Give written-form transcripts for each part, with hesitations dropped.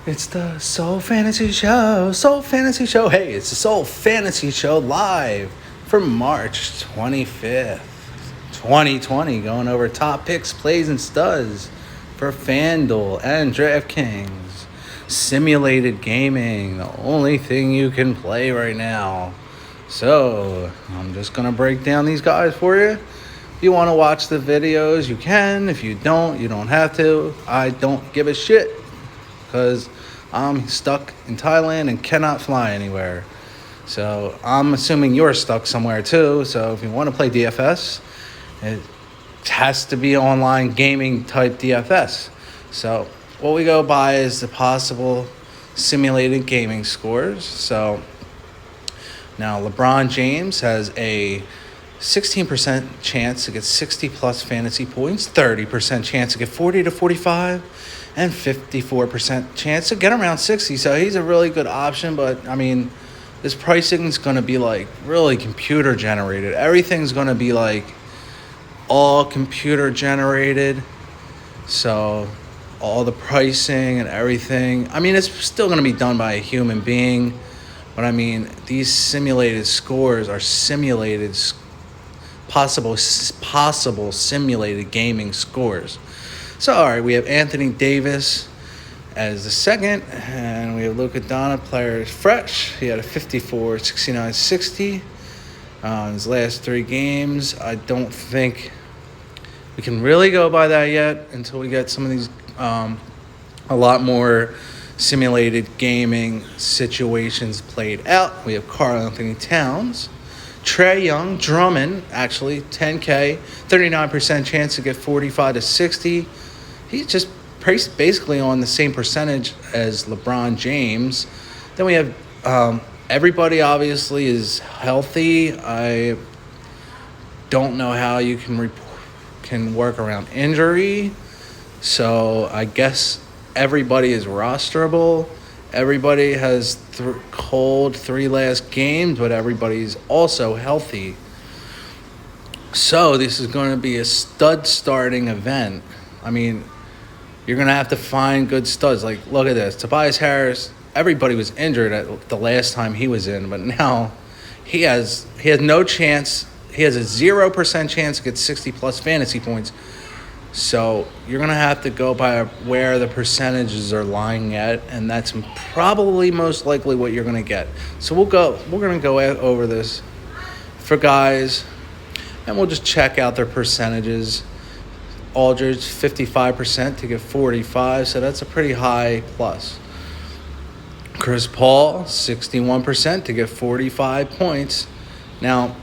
It's the Soul Fantasy Show. Soul Fantasy Show. Hey, it's the Soul Fantasy Show live for March 25th, 2020. Going over top picks, plays, and studs for Fanduel and Draftkings. Simulated gaming, the only thing you can play right now. So, I'm just going to break down these guys for you. If you want to watch the videos, you can. If you don't, you don't have to. I don't give a shit, because I'm stuck in Thailand and cannot fly anywhere. So I'm assuming you're stuck somewhere too. So if you want to play DFS, it has to be online gaming type DFS. So what we go by is the possible simulated gaming scores. So now LeBron James has a 16% chance to get 60 plus fantasy points, 30% chance to get 40 to 45, and 54% chance to get around 60. So he's a really good option, but I mean, this pricing is going to be like really computer generated. Everything's going to be like all computer generated. So all the pricing and everything, I mean, it's still going to be done by a human being, but I mean, these simulated scores are simulated possible simulated gaming scores. So, all right, we have Anthony Davis as the second, and we have Luka Doncic, player is fresh. He had a 54, 69, 60 in his last 3 games. I don't think we can really go by that yet until we get some of these a lot more simulated gaming situations played out. We have Karl Anthony Towns, Trae Young, Drummond, actually, 10K, 39% chance to get 45 to 60. He's just basically on the same percentage as LeBron James. Then we have everybody obviously is healthy. I don't know how you can work around injury. So I guess everybody is rosterable. Everybody has cold 3 last games, but everybody's also healthy. So this is going to be a stud starting event. I mean, you're going to have to find good studs. Like, look at this. Tobias Harris, everybody was injured at the last time he was in, but now he has no chance. He has a 0% chance to get 60-plus fantasy points. So you're going to have to go by where the percentages are lying at, and that's probably most likely what you're going to get. So we're going to go over this for guys, and we'll just check out their percentages. Aldridge, 55% to get 45, so that's a pretty high plus. Chris Paul, 61% to get 45 points. Now,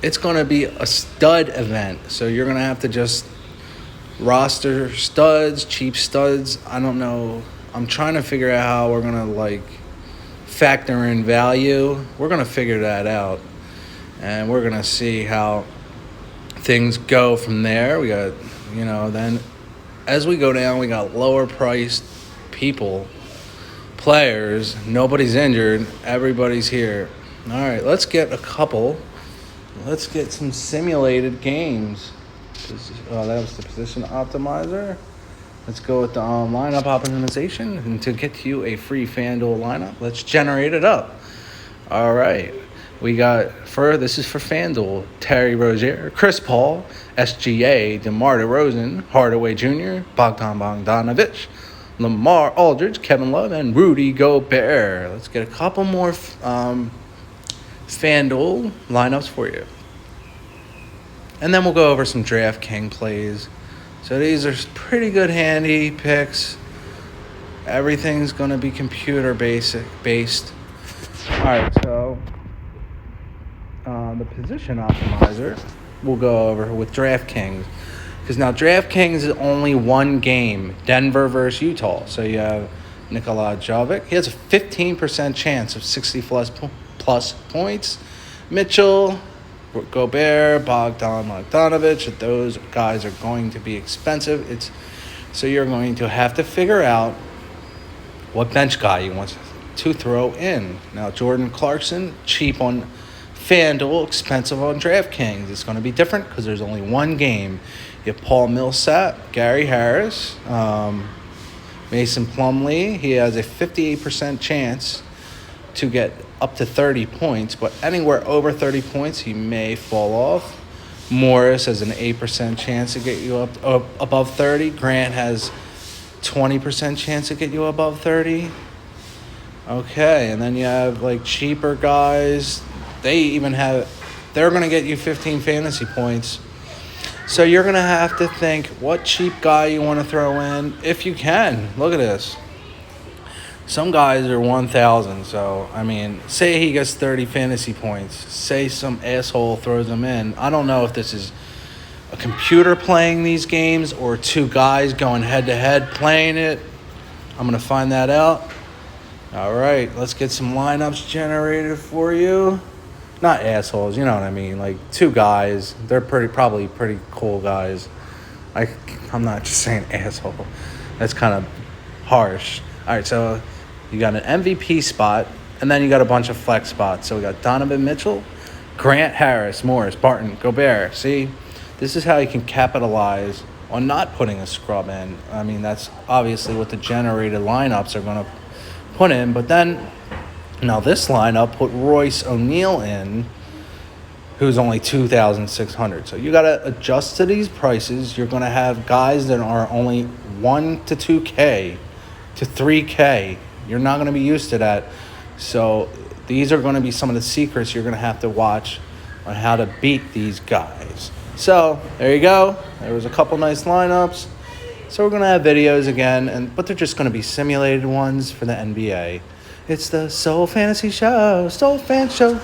it's going to be a stud event, so you're going to have to just roster studs, cheap studs. I don't know. I'm trying to figure out how we're going to, factor in value. We're going to figure that out, and we're going to see how things go from there. We got, then as we go down, we got lower priced players. Nobody's injured. Everybody's here. All right, let's get some simulated games. That was the position optimizer. Let's go with the lineup optimization. And to get you a free FanDuel lineup, let's generate it up. All right. We got, this is for FanDuel, Terry Rozier, Chris Paul, SGA, DeMar DeRozan, Hardaway Jr., Bogdan Bogdanovic, Lamar Aldridge, Kevin Love, and Rudy Gobert. Let's get a couple more FanDuel lineups for you. And then we'll go over some DraftKings plays. So these are pretty good handy picks. Everything's going to be computer based. All right, so the position optimizer we'll go over with DraftKings. Because now DraftKings is only one game, Denver versus Utah. So you have Nikola Jovic. He has a 15% chance of 60 plus points. Mitchell, Gobert, Bogdan Bogdanovic, those guys are going to be expensive. So you're going to have to figure out what bench guy you want to throw in. Now, Jordan Clarkson, cheap on FanDuel, expensive on DraftKings. It's going to be different because there's only one game. You have Paul Millsap, Gary Harris, Mason Plumlee, he has a 58% chance to get up to 30 points, but anywhere over 30 points, he may fall off. Morris has an 8% chance to get you up above 30. Grant has 20% chance to get you above 30. Okay, and then you have like cheaper guys. They're going to get you 15 fantasy points. So you're going to have to think what cheap guy you want to throw in if you can. Look at this. Some guys are 1,000. So, I mean, say he gets 30 fantasy points. Say some asshole throws them in. I don't know if this is a computer playing these games or two guys going head-to-head playing it. I'm going to find that out. All right, let's get some lineups generated for you. Not assholes, you know what I mean. Like two guys, they're probably pretty cool guys. I'm not just saying asshole. That's kind of harsh. All right, so you got an MVP spot, and then you got a bunch of flex spots. So we got Donovan Mitchell, Grant, Harris, Morris, Barton, Gobert. See, this is how you can capitalize on not putting a scrub in. I mean, that's obviously what the generated lineups are going to put in, but then now this lineup put Royce O'Neal in, who's only 2,600. So you got to adjust to these prices. You're going to have guys that are only 1 to 2K to 3K. You're not going to be used to that. So these are going to be some of the secrets you're going to have to watch on how to beat these guys. So there you go. There was a couple nice lineups. So we're going to have videos again, but they're just going to be simulated ones for the NBA. It's the Soul Fantasy Show. Soul Fan Show.